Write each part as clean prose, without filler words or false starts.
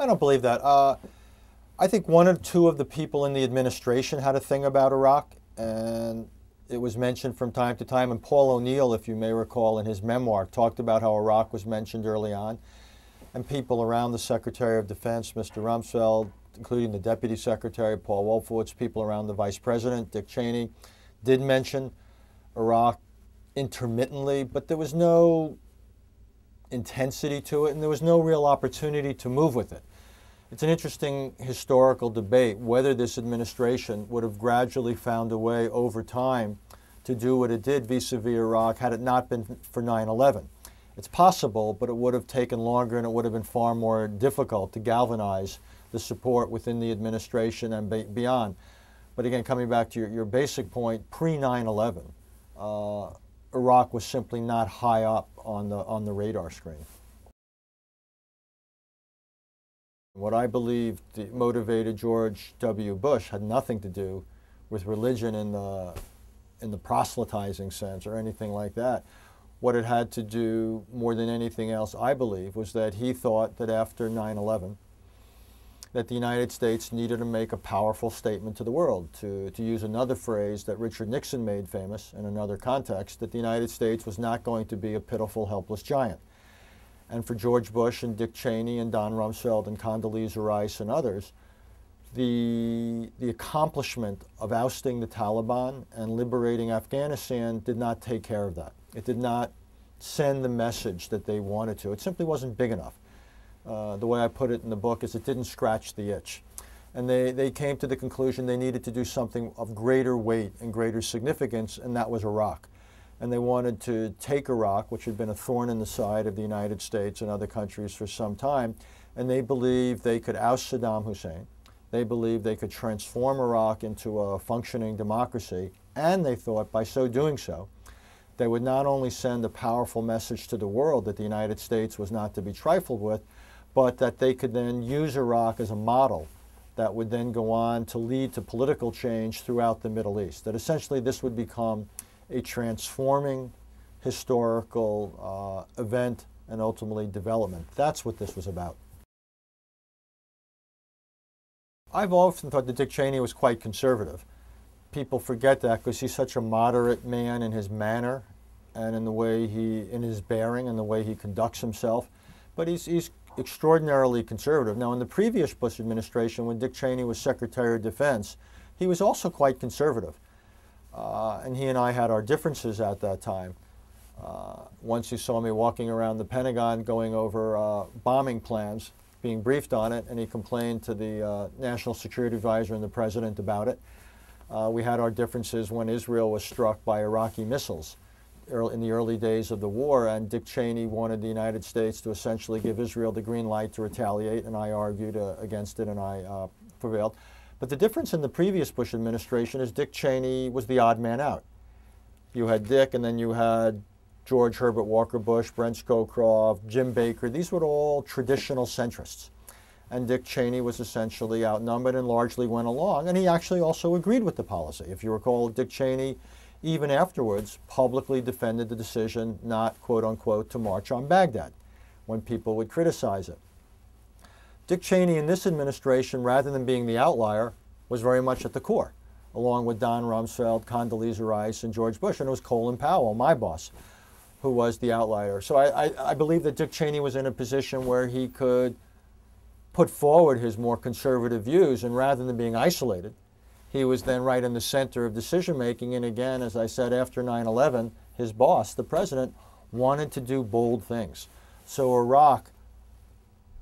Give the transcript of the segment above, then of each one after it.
I don't believe that. I think one or two of the people in the administration had a thing about Iraq, and it was mentioned from time to time. And Paul O'Neill, if you may recall, in his memoir, talked about how Iraq was mentioned early on. And people around the Secretary of Defense, Mr. Rumsfeld, including the Deputy Secretary, Paul Wolfowitz, people around the Vice President, Dick Cheney, did mention Iraq intermittently, but there was no intensity to it, and there was no real opportunity to move with it. It's an interesting historical debate whether this administration would have gradually found a way over time to do what it did vis-a-vis Iraq had it not been for 9/11. It's possible, but it would have taken longer and it would have been far more difficult to galvanize the support within the administration and beyond. But again, coming back to your basic point, pre-9/11, Iraq was simply not high up on the radar screen. What I believe motivated George W. Bush had nothing to do with religion in the proselytizing sense or anything like that. What it had to do more than anything else, I believe, was that he thought that after 9/11, that the United States needed to make a powerful statement to the world, to use another phrase that Richard Nixon made famous in another context, that the United States was not going to be a pitiful, helpless giant. And for George Bush and Dick Cheney and Don Rumsfeld and Condoleezza Rice and others, the accomplishment of ousting the Taliban and liberating Afghanistan did not take care of that. It did not send the message that they wanted to. It simply wasn't big enough. The way I put it in the book is it didn't scratch the itch. And they came to the conclusion they needed to do something of greater weight and greater significance, and that was Iraq. And they wanted to take Iraq, which had been a thorn in the side of the United States and other countries for some time, and they believed they could oust Saddam Hussein. They believed they could transform Iraq into a functioning democracy, and they thought by so doing so, they would not only send a powerful message to the world that the United States was not to be trifled with, but that they could then use Iraq as a model that would then go on to lead to political change throughout the Middle East. That essentially this would become a transforming historical event and ultimately development. That's what this was about. I've often thought that Dick Cheney was quite conservative. People forget that because he's such a moderate man in his manner and in the way in his bearing and the way he conducts himself. But he's extraordinarily conservative. Now, in the previous Bush administration, when Dick Cheney was Secretary of Defense, he was also quite conservative. And he and I had our differences at that time. Once he saw me walking around the Pentagon going over bombing plans, being briefed on it, and he complained to the National Security Advisor and the President about it. We had our differences when Israel was struck by Iraqi missiles in the early days of the war, and Dick Cheney wanted the United States to essentially give Israel the green light to retaliate, and I argued against it, and I prevailed. But the difference in the previous Bush administration is Dick Cheney was the odd man out. You had Dick, and then you had George Herbert Walker Bush, Brent Scowcroft, Jim Baker. These were all traditional centrists. And Dick Cheney was essentially outnumbered and largely went along. And he actually also agreed with the policy. If you recall, Dick Cheney, even afterwards, publicly defended the decision not, quote unquote, to march on Baghdad when people would criticize it. Dick Cheney in this administration, rather than being the outlier, was very much at the core, along with Don Rumsfeld, Condoleezza Rice, and George Bush. And it was Colin Powell, my boss, who was the outlier. So I believe that Dick Cheney was in a position where he could put forward his more conservative views, and rather than being isolated, he was then right in the center of decision-making. And again, as I said, after 9/11, his boss, the president, wanted to do bold things. So Iraq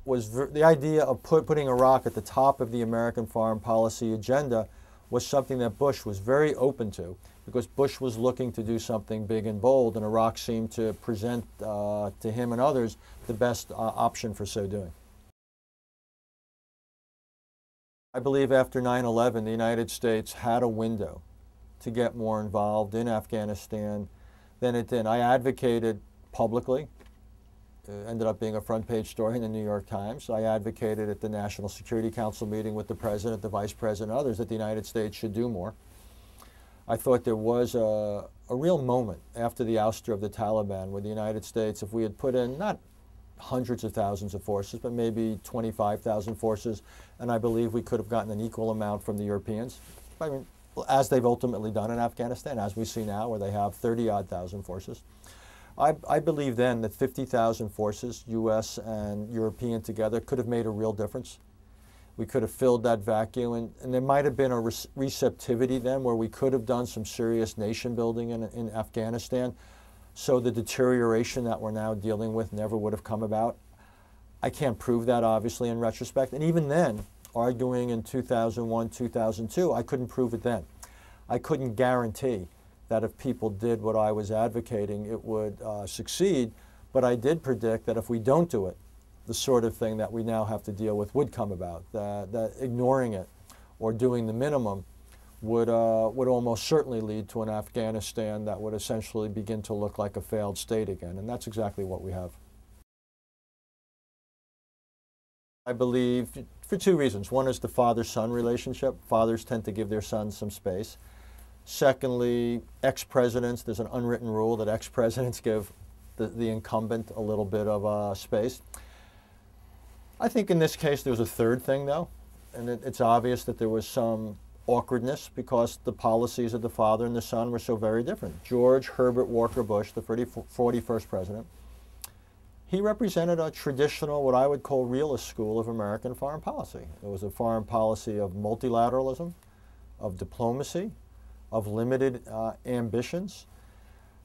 was, the idea of putting Iraq at the top of the American foreign policy agenda was something that Bush was very open to, because Bush was looking to do something big and bold, and Iraq seemed to present to him and others the best option for so doing. I believe after 9/11, the United States had a window to get more involved in Afghanistan than it did. I advocated publicly, ended up being a front page story in the New York Times. I advocated at the National Security Council meeting with the President, the Vice President, and others that the United States should do more. I thought there was a real moment after the ouster of the Taliban where the United States, if we had put in not hundreds of thousands of forces, but maybe 25,000 forces, and I believe we could have gotten an equal amount from the Europeans, I mean, as they've ultimately done in Afghanistan, as we see now, where they have 30-odd thousand forces. I believe then that 50,000 forces, U.S. and European together, could have made a real difference. We could have filled that vacuum, and there might have been a receptivity then where we could have done some serious nation building in Afghanistan, so the deterioration that we're now dealing with never would have come about. I can't prove that, obviously, in retrospect, and even then, arguing in 2001, 2002, I couldn't prove it then. I couldn't guarantee that if people did what I was advocating, it would succeed, but I did predict that if we don't do it, the sort of thing that we now have to deal with would come about, that ignoring it or doing the minimum would almost certainly lead to an Afghanistan that would essentially begin to look like a failed state again, and that's exactly what we have. I believe for two reasons. One is the father-son relationship. Fathers tend to give their sons some space. Secondly, ex-presidents, there's an unwritten rule that ex-presidents give the incumbent a little bit of space. I think in this case there was a third thing, though, and it's obvious that there was some awkwardness because the policies of the father and the son were so very different. George Herbert Walker Bush, the 41st president, he represented a traditional, what I would call realist school of American foreign policy. It was a foreign policy of multilateralism, of diplomacy, of limited ambitions,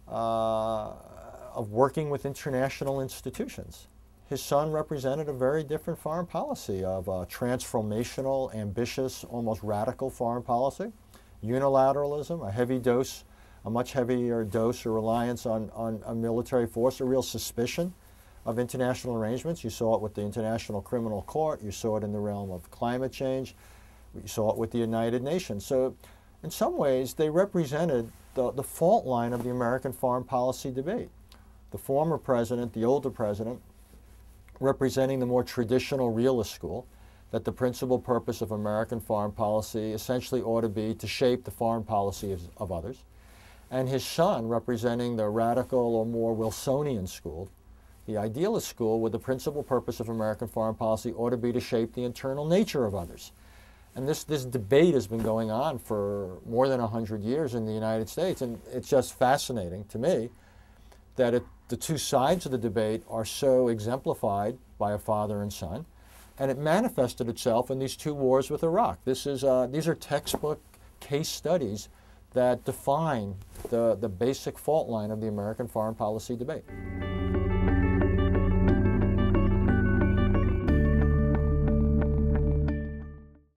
of working with international institutions. His son represented a very different foreign policy of transformational, ambitious, almost radical foreign policy, unilateralism, a heavy dose, a much heavier dose or reliance on military force, a real suspicion of international arrangements. You saw it with the International Criminal Court, you saw it in the realm of climate change, you saw it with the United Nations. So in some ways, they represented the fault line of the American foreign policy debate. The former president, the older president, representing the more traditional realist school, that the principal purpose of American foreign policy essentially ought to be to shape the foreign policy of others. And his son representing the radical or more Wilsonian school, the idealist school, where the principal purpose of American foreign policy ought to be to shape the internal nature of others. And this debate has been going on for more than 100 years in the United States, and it's just fascinating to me that the two sides of the debate are so exemplified by a father and son, and it manifested itself in these two wars with Iraq. These are textbook case studies that define the basic fault line of the American foreign policy debate.